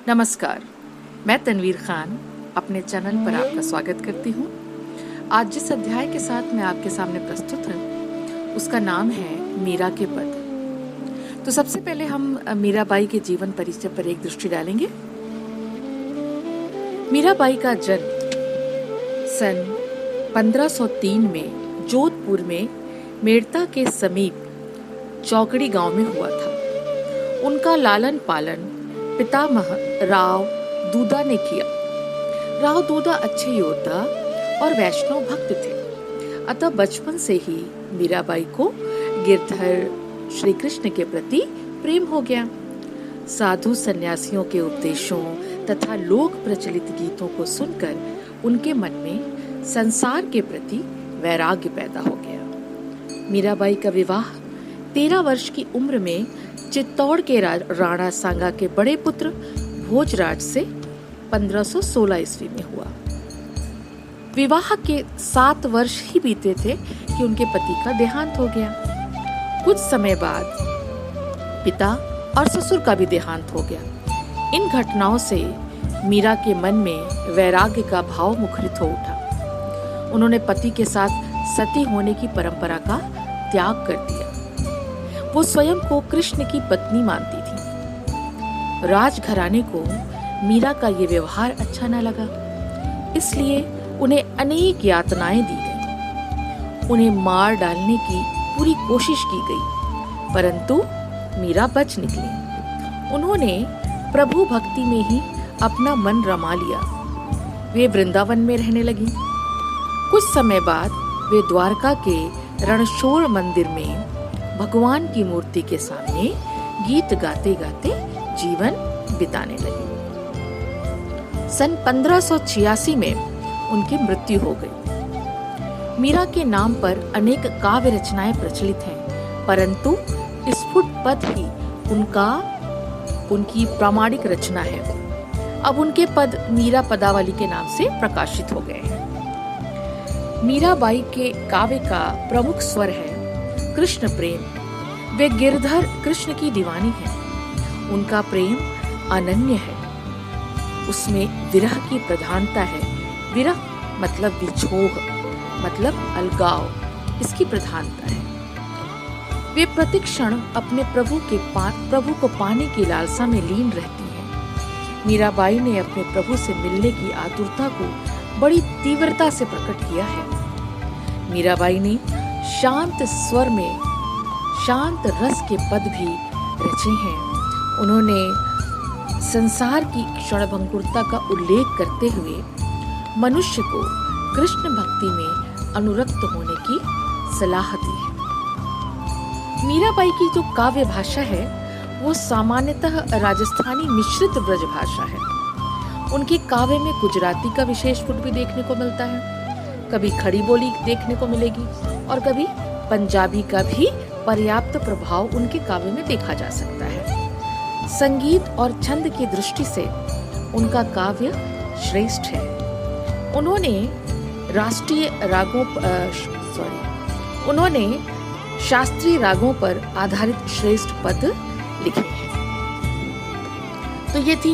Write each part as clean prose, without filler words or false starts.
नमस्कार, मैं तनवीर खान अपने चैनल पर आपका स्वागत करती हूँ। आज जिस अध्याय के साथ मैं आपके सामने प्रस्तुत हूँ उसका नाम है मीरा के पद। तो सबसे पहले हम मीराबाई के जीवन परिचय पर एक दृष्टि डालेंगे। मीराबाई का जन्म सन 1503 में जोधपुर में मेड़ता के समीप चौकड़ी गांव में हुआ था। उनका लालन पालन पितामह राव दूदा ने किया। राव दूदा अच्छे योद्धा और वैष्णव भक्त थे, अतः बचपन से ही मीराबाई को गिरधर श्री कृष्ण के प्रति प्रेम हो गया। साधु सन्यासियों के उपदेशों तथा लोक प्रचलित गीतों को सुनकर उनके मन में संसार के प्रति वैराग्य पैदा हो गया। मीराबाई का विवाह 13 वर्ष की उम्र में चित्तौड़ के राणा सांगा के बड़े पुत्र भोजराज से 1516 ईस्वी में हुआ। विवाह के 7 वर्ष ही बीते थे कि उनके पति का देहांत हो गया। कुछ समय बाद पिता और ससुर का भी देहांत हो गया। इन घटनाओं से मीरा के मन में वैराग्य का भाव मुखरित हो उठा। उन्होंने पति के साथ सती होने की परंपरा का त्याग कर दिया। वो स्वयं को कृष्ण की पत्नी मानती थी। राजघराने को मीरा का ये व्यवहार अच्छा न लगा, इसलिए उन्हें अनेक यातनाएं दी गई। उन्हें मार डालने की पूरी कोशिश की गई, परंतु मीरा बच निकली। उन्होंने प्रभु भक्ति में ही अपना मन रमा लिया। वे वृंदावन में रहने लगी। कुछ समय बाद वे द्वारका के रणछोड़ मंदिर में भगवान की मूर्ति के सामने गीत गाते गाते जीवन बिताने लगी। सन 1586 में उनकी मृत्यु हो गई। मीरा के नाम पर अनेक काव्य रचनाएं प्रचलित हैं, परंतु स्फुट पद ही उनकी प्रामाणिक रचना है। अब उनके पद मीरा पदावली के नाम से प्रकाशित हो गए हैं। मीराबाई के काव्य का प्रमुख स्वर है कृष्ण प्रेम। वे गिरधर कृष्ण की दीवानी है। उनका प्रेम अनन्य है। उसमें विरह की प्रधानता है। विरह मतलब विछोह, मतलब अलगाव, इसकी प्रधानता है। वे प्रतिक्षण अपने प्रभु को पाने की लालसा में लीन रहती हैं। मीराबाई ने अपने प्रभु से मिलने की आतुरता को बड़ी तीव्रता से प्रकट किया है। मीराबाई ने शांत स्वर में शांत रस के पद भी रचे हैं। उन्होंने संसार की क्षणभंगुरता का उल्लेख करते हुए मनुष्य को कृष्ण भक्ति में अनुरक्त होने की सलाह दी है। मीराबाई की जो काव्य भाषा है वो सामान्यतः राजस्थानी मिश्रित ब्रज भाषा है। उनके काव्य में गुजराती का विशेष गुण भी देखने को मिलता है। कभी खड़ी बोली देखने को मिलेगी और कभी पंजाबी का भी पर्याप्त प्रभाव उनके काव्य में देखा जा सकता है। संगीत और छंद की दृष्टि से उनका काव्य श्रेष्ठ है। उन्होंने शास्त्रीय रागों पर आधारित श्रेष्ठ पद लिखे हैं। तो ये थी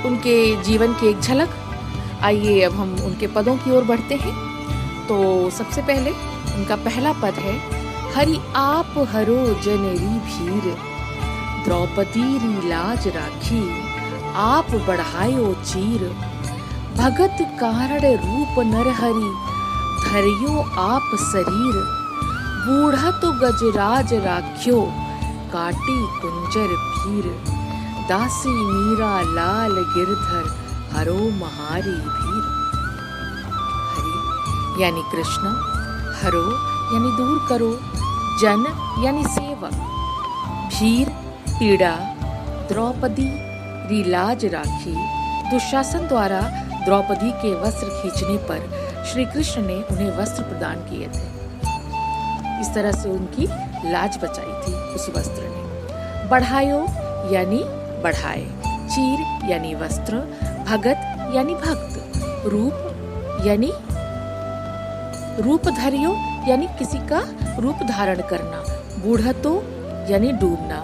उनके जीवन की एक झलक। आइए अब हम उनके पदों की ओर बढ़ते हैं। तो सबसे पहले उनका पहला पद है, हरि आप हरो जनरी भीर, द्रौपदी री लाज राखी, आप बढ़ायो चीर, भगत कारण रूप नर हरि, धरियो आप शरीर, बूढ़ा तो गजराज राख्यो, काटी कुंजर भीर, दासी मीरा लाल गिरधर, हरो महारी भीर। हरि यानी कृष्ण, हरो यानी दूर करो, जन यानी सेवक, भीर पीड़ा, द्रौपदी रीलाज राखी, दुशासन द्वारा द्रौपदी के वस्त्र खींचने पर श्री कृष्ण ने उन्हें वस्त्र प्रदान किए थे। इस तरह से उनकी लाज बचाई थी उस वस्त्र ने। बढ़ायो यानी बढ़ाए, चीर यानी वस्त्र, भगत यानी भक्त, रूप यानी रूप धरियो यानी किसी का रूप धारण करना, बूढ़तो यानी डूबना,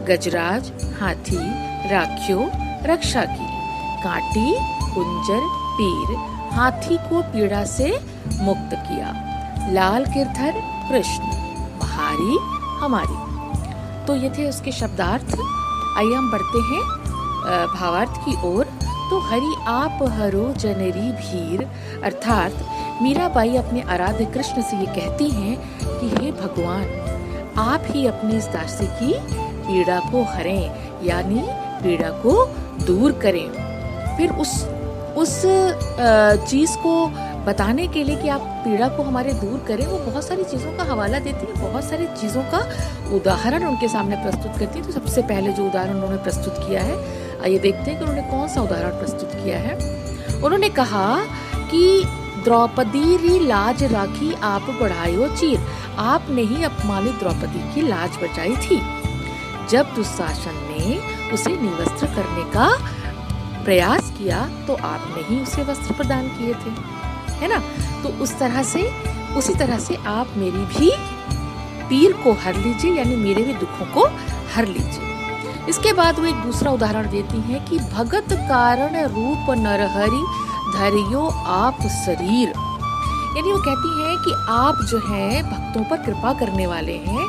गजराज हाथी, राख्यो रक्षा की, कांटी कुंजर पीर, हाथी को पीड़ा से मुक्त किया। लाल गिरधर कृष्ण, बहारी हमारी। तो ये थे उसके शब्दार्थ। आइए हम बढ़ते हैं भावार्थ की ओर। तो हरि आप हरो जनरी भीर, अर्थात मीराबाई अपने आराध्य कृष्ण से ये कहती हैं कि हे भगवान, आप ही अपनी इस दासी की पीड़ा को हरें, यानी पीड़ा को दूर करें। फिर उस चीज को बताने के लिए कि आप पीड़ा को हमारे दूर करें, वो बहुत सारी चीजों का हवाला देती है, बहुत सारी चीजों का उदाहरण उनके सामने प्रस्तुत करती है। तो सबसे पहले जो उदाहरण उन्होंने प्रस्तुत किया है, आइए देखते हैं कि उन्होंने कौन सा उदाहरण प्रस्तुत किया है। उन्होंने कहा कि द्रौपदी री लाज राखी आप बढ़ायो चीर, आपने ही अपमानित द्रौपदी की लाज बचाई थी जब दुशासन ने उसे निवस्त्र करने का प्रयास किया, तो आपने ही उसे वस्त्र प्रदान किए थे, है ना। तो उसी तरह से आप मेरी भी पीर को हर लीजिए, यानी मेरे भी दुखों को हर लीजिए। इसके बाद वो एक दूसरा उदाहरण देती हैं कि भगत कारण रूप नरहरि धरियो आप शरीर, यानी वो कहती हैं कि आप जो हैं भक्तों पर कृपा करने वाले हैं।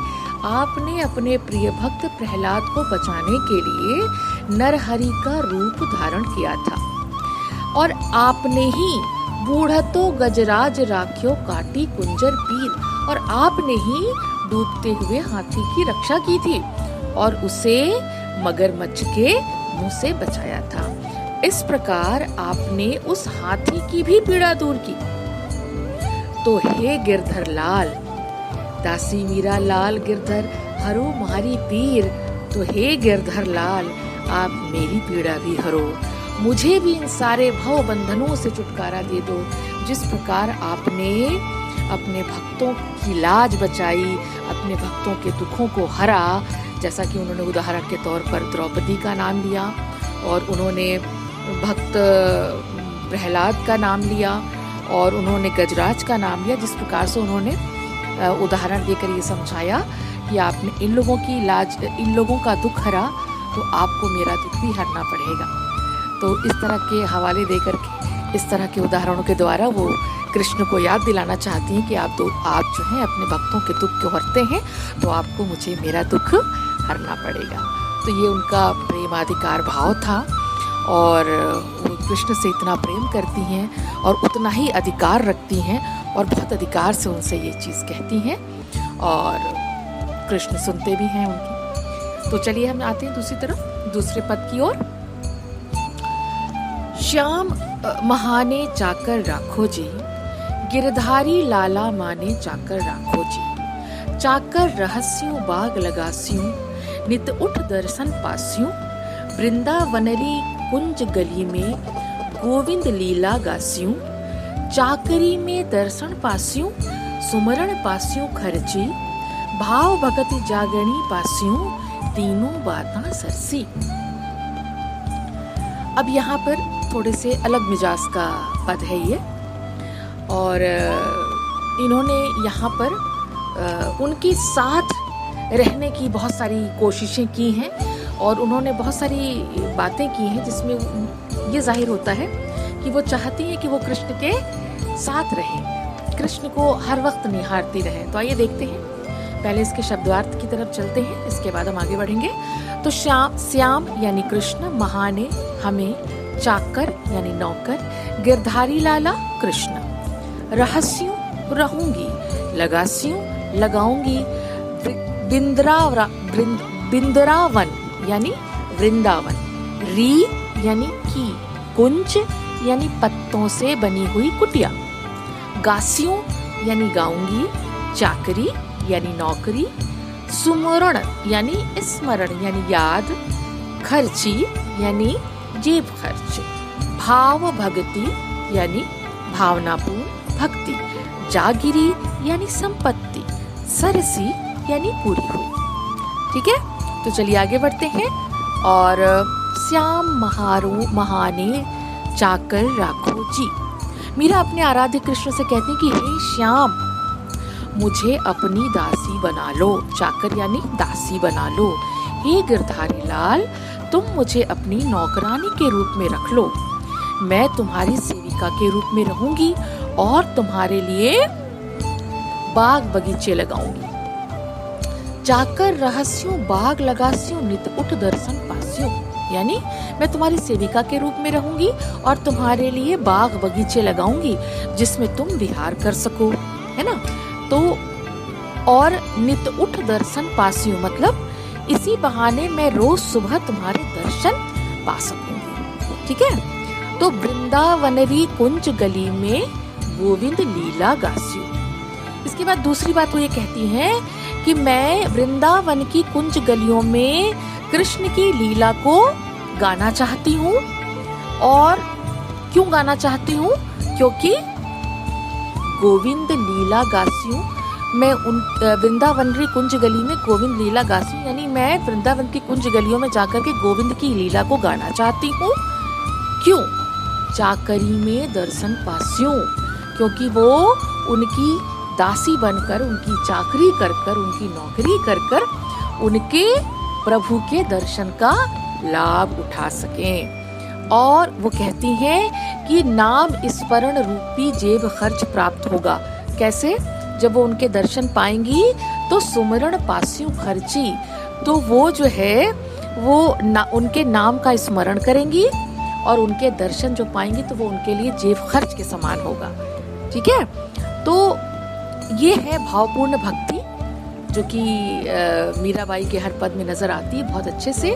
आपने अपने प्रिय भक्त प्रहलाद को बचाने के लिए नरहरि का रूप धारण किया था, और आपने ही बूढ़तो गजराज राख्यो काटी कुंजर पीर, और आपने ही डूबते हुए हाथी की रक्षा की थी और उसे मगरमच्छ के मुंह से बचाया था। इस प्रकार आपने उस हाथी की भी पीड़ा दूर की। तो हे गिरधर लाल, दासी मीरा लाल गिरधर हरो मारी पीर, तो हे गिरधर लाल, आप मेरी पीड़ा भी हरो, मुझे भी इन सारे भव बंधनों से छुटकारा दे दो। जिस प्रकार आपने अपने भक्तों की लाज बचाई, अपने भक्तों के दुखों को हरा, जैसा कि उन्होंने उदाहरण के तौर पर द्रौपदी का नाम लिया और उन्होंने भक्त प्रहलाद का नाम लिया और उन्होंने गजराज का नाम लिया। जिस प्रकार से उन्होंने उदाहरण देकर ये समझाया कि आपने इन लोगों का दुख हरा, तो आपको मेरा दुख भी हरना पड़ेगा। तो इस तरह के हवाले देकर के, इस तरह के उदाहरणों के द्वारा वो कृष्ण को याद दिलाना चाहती हैं कि आप जो हैं अपने भक्तों के दुख को हरते हैं, तो आपको मुझे मेरा दुख हरना पड़ेगा। तो ये उनका प्रेमाधिकार भाव था और वो कृष्ण से इतना प्रेम करती हैं और उतना ही अधिकार रखती हैं और बहुत अधिकार से उनसे ये चीज़ कहती हैं और कृष्ण सुनते भी हैं उनकी। तो चलिए हम आते हैं दूसरी तरफ, दूसरे पद की ओर। श्याम महाने चाकर राखो जी, गिरधारी लाला माने चाकर राखो जी। चाकर रहस्यों बाग लगास्यों, नित उठ दर्शन पास्यों। वृंदावनरी कुंज गली में गोविंद लीला गास्यों। चाकरी में दर्शन पास्यों, सुमरण पास्यों खर्ची। भाव भगति जागणी पास्यों, तीनों बातां सरसी। अब यहाँ पर थोड़े से अलग मिजाज का पद है ये, और इन्होंने यहाँ पर उनके साथ रहने की बहुत सारी कोशिशें की हैं और उन्होंने बहुत सारी बातें की हैं जिसमें ये जाहिर होता है कि वो चाहती हैं कि वो कृष्ण के साथ रहें, कृष्ण को हर वक्त निहारती रहें। तो आइए देखते हैं, पहले इसके शब्दार्थ की तरफ चलते हैं, इसके बाद हम आगे बढ़ेंगे। तो श्याम यानी कृष्ण, महाने हमें, चाकर यानी नौकर, गिरधारी लाला कृष्ण, रहस्यों रहूंगी, लगास्यों लगाऊंगी, बिंद्रावन यानी वृंदावन, री यानी की, कुंज यानी पत्तों से बनी हुई कुटिया, गास्यों यानी गाऊंगी, चाकरी यानी नौकरी, सुमरण यानी स्मरण यानी याद, खर्ची यानी जेब खर्च, भाव भक्ति यानी भावनापूर्ण भक्ति, जागिरी यानी संपत्ति, सरसी यानी पूरी हुई। ठीक है, तो चलिए आगे बढ़ते हैं। और श्याम महाने चाकर राखो जी। मीरा अपने आराध्य कृष्ण से कहती है कि हे श्याम, मुझे अपनी दासी बना लो, चाकर यानी दासी बना लो। हे गिरधारी लाल, तुम मुझे अपनी नौकरानी के रूप में रख लो। मैं तुम्हारी सेविका के रूप में रहूंगी और तुम्हारे लिए बाग बगीचे लगाऊंगी। जाकर रहस्यों बाग लगास्यों नित उठ दर्शन पास्यों, यानी मैं तुम्हारी सेविका के रूप में रहूंगी और तुम्हारे लिए बाग बगीचे लगाऊंगी जिसमें तुम विहार कर सको, है ना। तो और नित उठ दर्शन पास्यों मतलब इसी बहाने मैं रोज सुबह तुम्हारे दर्शन पा सकूंगी, ठीक है। तो वृंदावनरी कुंज गली में गोविंद लीला गास्यू। इसके बाद दूसरी बात वो ये कहती हैं कि मैं वृंदावन की कुंज गलियों में कृष्ण की लीला को गाना चाहती हूँ। और क्यों गाना चाहती हूँ? क्योंकि गोविंद लीला गास्यू, मैं उन वृंदावनरी कुंज गली में गोविंद लीला गास्यू, यानी मैं वृंदावन की कुंज गलियों में जाकर के गोविंद की लीला को गाना चाहती हूँ। क्यों? चाकरी में दर्शन पास्यों, क्योंकि वो उनकी दासी बनकर, उनकी चाकरी कर कर, उनकी नौकरी कर कर उनके प्रभु के दर्शन का लाभ उठा सकें। और वो कहती हैं कि नाम स्मरण रूपी जेब खर्च प्राप्त होगा। कैसे? जब वो उनके दर्शन पाएंगी तो सुमरण पास्यों खर्ची, तो वो जो है वो उनके नाम का स्मरण करेंगी और उनके दर्शन जो पाएंगी तो वो उनके लिए जेब खर्च के समान होगा, ठीक है। तो ये है भावपूर्ण भक्ति जो कि मीराबाई के हर पद में नजर आती है बहुत अच्छे से।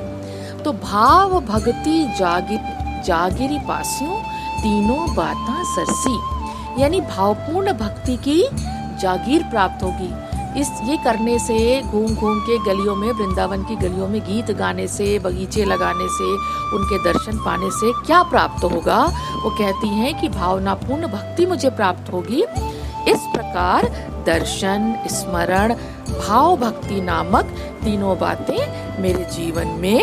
तो भाव भक्ति जागिरी पास्यों तीनों बातें सरसी, यानी भावपूर्ण भक्ति की जागीर प्राप्त होगी। ये करने से, घूम घूम के गलियों में, वृंदावन की गलियों में गीत गाने से, बगीचे लगाने से, उनके दर्शन पाने से क्या प्राप्त होगा? वो कहती हैं कि भावनापूर्ण भक्ति मुझे प्राप्त होगी। इस प्रकार दर्शन, स्मरण, भाव भक्ति नामक तीनों बातें मेरे जीवन में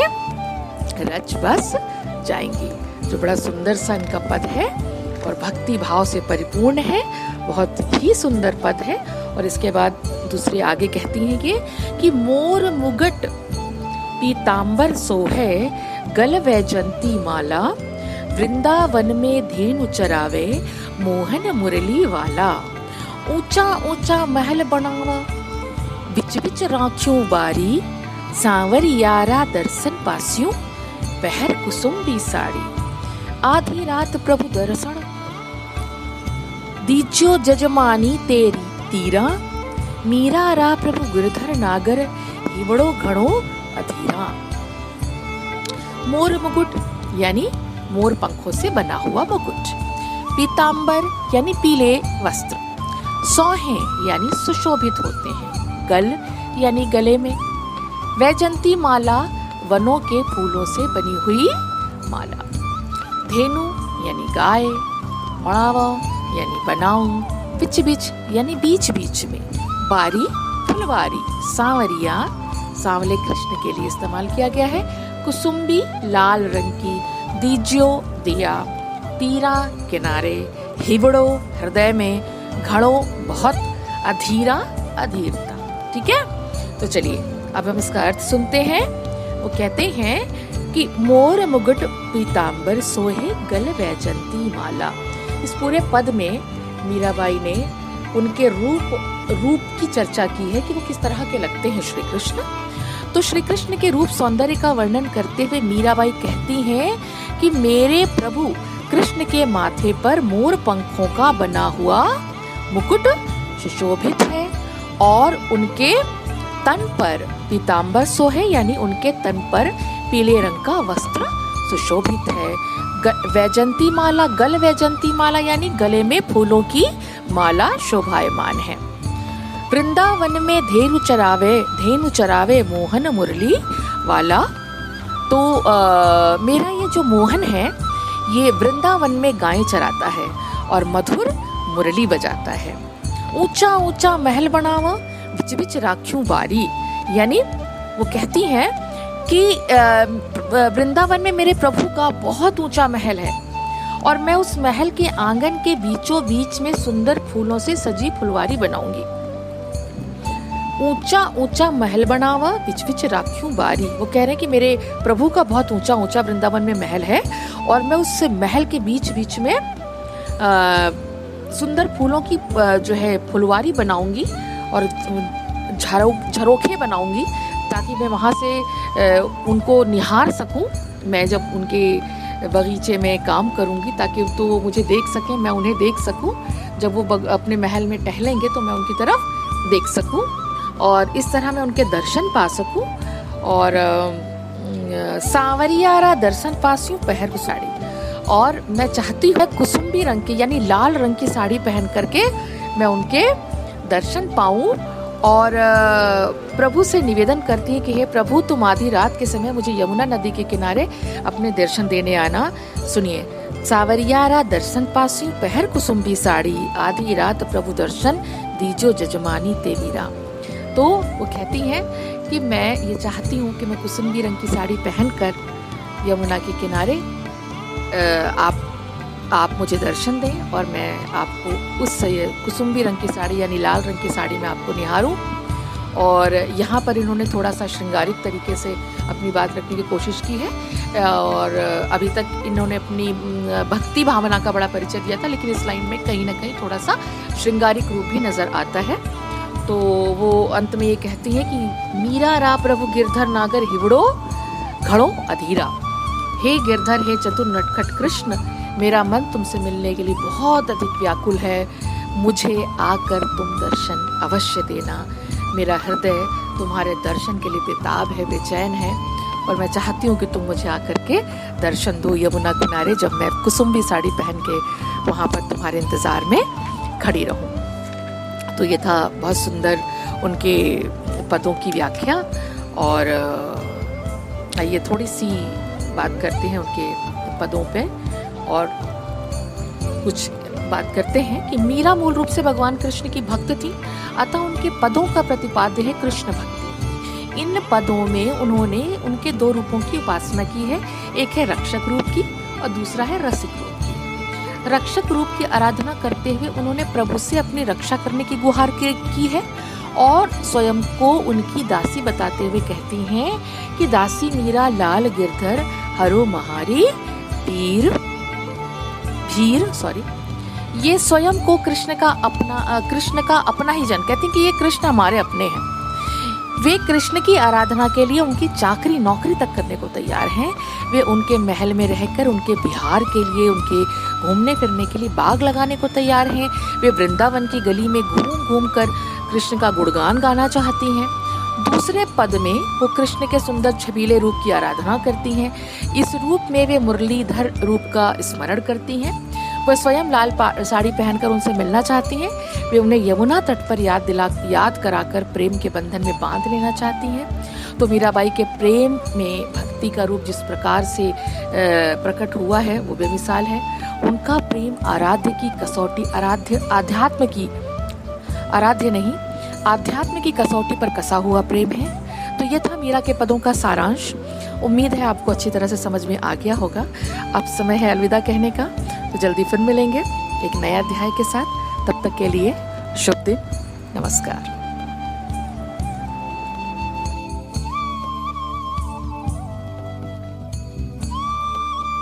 रच बस जाएंगी। जो बड़ा सुंदर सा इनका पद है और भक्ति भाव से परिपूर्ण है, बहुत ही सुंदर पद है। और इसके बाद दूसरी आगे कहती हैं कि मोर मुगट पीतांबर सोहे गल वैजंती माला, वृंदावन में धेनु चरावे मोहन मुरली वाला। ऊंचा ऊंचा महल बनावा बिच बिच राखियों बारी, सांवरियारा दर्शन पास्यों पहर कुसुम्बी साड़ी। आधी रात प्रभु दर्शन दीज्यो जजमानी तेरी तीरा, मीरा रा प्रभु गिरधर नागर हिवड़ो घड़ो अधीरा। मोर मुकुट यानी मोर पंखों से बना हुआ मुकुट, पीतांबर यानी पीले वस्त्र, सौहे यानी सुशोभित होते हैं, गल यानी गले में, वैजंती माला वनों के फूलों से बनी हुई माला, धेनु यानी गाय, मड़ावा यानी बनाऊं, बिच बिच यानी बीच बीच में, बारी फुलवारी, सांवरिया सांवले कृष्ण के लिए इस्तेमाल किया गया है, कुसुम्बी लाल रंग की, दीज्यो दिया, तीरा किनारे, हिबड़ो हृदय में, घड़ो बहुत, अधीरा अधीरता। ठीक है, तो चलिए अब हम इसका अर्थ सुनते हैं। वो कहते हैं कि मोर मुगट पीतांबर सोहे गल वैजंती माला। इस पूरे पद में मीराबाई ने उनके रूप की चर्चा की है कि वो किस तरह के लगते हैं श्री कृष्ण। तो श्री कृष्ण के रूप सौंदर्य का वर्णन करते हुए मीराबाई कहती हैं कि मेरे प्रभु कृष्ण के माथे पर मोर पंखों का बना हुआ मुकुट सुशोभित है और उनके तन पर पीतांबर सोहे यानी उनके तन पर पीले रंग का वस्त्र सुशोभित है। वैजंती माला, गल वैजंती माला यानी गले में फूलों की माला शोभायमान है। वृंदावन में धेनु चरावे मोहन मुरली वाला। तो मेरा ये जो मोहन है ये वृंदावन में गायें चराता है और मधुर मुरली बजाता है। ऊंचा ऊंचा महल बनावा बिच बिच राखियों बारी, यानी वो कहती हैं कि वृंदावन में मेरे प्रभु का बहुत ऊंचा महल है और मैं उस महल के आंगन के बीचों बीच में सुंदर फूलों से सजी फुलवारी बनाऊंगी। ऊंचा ऊंचा महल बनावा बिच बिच राख्यूं बारी। वो कह रहे हैं कि मेरे प्रभु का बहुत ऊंचा ऊंचा वृंदावन में महल है और मैं उस महल के बीच बीच में सुंदर फूलों की जो है फुलवारी बनाऊंगी और झरोखे बनाऊंगी ताकि मैं वहाँ से उनको निहार सकूं। मैं जब उनके बगीचे में काम करूंगी ताकि तो वो मुझे देख सकें, मैं उन्हें देख सकूं। जब वो अपने महल में टहलेंगे तो मैं उनकी तरफ देख सकूं और इस तरह मैं उनके दर्शन पा सकूं। और सांवरियारा दर्शन पासियों पहर को साड़ी, और मैं चाहती हूँ कुसुम्बी रंग की यानी लाल रंग की साड़ी पहन करके मैं उनके दर्शन पाऊं। और प्रभु से निवेदन करती है कि हे प्रभु, तुम आधी रात के समय मुझे यमुना नदी के किनारे अपने दर्शन देने आना। सुनिए, सावरियारा दर्शन पासी पहर कुसुम्बी साड़ी, आधी रात प्रभु दर्शन दीजो जजमानी तेवीरा। तो वो कहती हैं कि मैं ये चाहती हूँ कि मैं कुसुम्बी रंग की साड़ी पहनकर यमुना के किनारे आप मुझे दर्शन दें और मैं आपको उस कुसुम्बी रंग की साड़ी यानी लाल रंग की साड़ी में आपको निहारूं। और यहाँ पर इन्होंने थोड़ा सा श्रृंगारिक तरीके से अपनी बात रखने की कोशिश की है और अभी तक इन्होंने अपनी भक्ति भावना का बड़ा परिचय दिया था, लेकिन इस लाइन में कहीं ना कहीं थोड़ा सा श्रृंगारिक रूप भी नज़र आता है। तो वो अंत में ये कहती है कि मीरा रा प्रभु गिरधर नागर हिवड़ो घड़ो अधीरा। हे गिरधर, हे चतुर नटखट कृष्ण, मेरा मन तुमसे मिलने के लिए बहुत अधिक व्याकुल है। मुझे आकर तुम दर्शन अवश्य देना। मेरा हृदय तुम्हारे दर्शन के लिए बेताब है, बेचैन है और मैं चाहती हूँ कि तुम मुझे आकर के दर्शन दो यमुना किनारे, जब मैं कुसुम्बी साड़ी पहन के वहाँ पर तुम्हारे इंतज़ार में खड़ी रहूँ। तो ये था बहुत सुंदर उनके पदों की व्याख्या। और आइए थोड़ी सी बात करते हैं उनके पदों पे और कुछ बात करते हैं कि मीरा मूल रूप से भगवान कृष्ण की भक्त थी, अतः उनके पदों का प्रतिपाद्य है कृष्ण भक्ति। इन पदों में उन्होंने उनके दो रूपों की उपासना की है, एक है रक्षक रूप की और दूसरा है रसिक रूप की। रक्षक रूप की आराधना करते हुए उन्होंने प्रभु से अपनी रक्षा करने की गुहार की है और स्वयं को उनकी दासी बताते हुए कहती हैं कि दासी मीरा लाल गिरधर हरो महारी भीर। ये स्वयं को कृष्ण का अपना ही जन कहते हैं कि ये कृष्ण हमारे अपने हैं। वे कृष्ण की आराधना के लिए उनकी चाकरी नौकरी तक करने को तैयार हैं। वे उनके महल में रहकर उनके बिहार के लिए, उनके घूमने फिरने के लिए बाग लगाने को तैयार हैं। वे वृंदावन की गली में घूम घूम कर कृष्ण का गुणगान गाना चाहती हैं। दूसरे पद में वो कृष्ण के सुंदर छबीले रूप की आराधना करती हैं। इस रूप में वे मुरलीधर रूप का स्मरण करती हैं। वह स्वयं लाल साड़ी पहनकर उनसे मिलना चाहती हैं। वे उन्हें यमुना तट पर याद कराकर प्रेम के बंधन में बांध लेना चाहती हैं। तो मीराबाई के प्रेम में भक्ति का रूप जिस प्रकार से प्रकट हुआ है वो बेमिसाल है। उनका प्रेम आराध्य की कसौटी, आध्यात्म की कसौटी पर कसा हुआ प्रेम है। तो ये था मीरा के पदों का सारांश। उम्मीद है आपको अच्छी तरह से समझ में आ गया होगा। अब समय है अलविदा कहने का, तो जल्दी फिर मिलेंगे एक नया अध्याय के साथ। तब तक के लिए शुभ दिन, नमस्कार।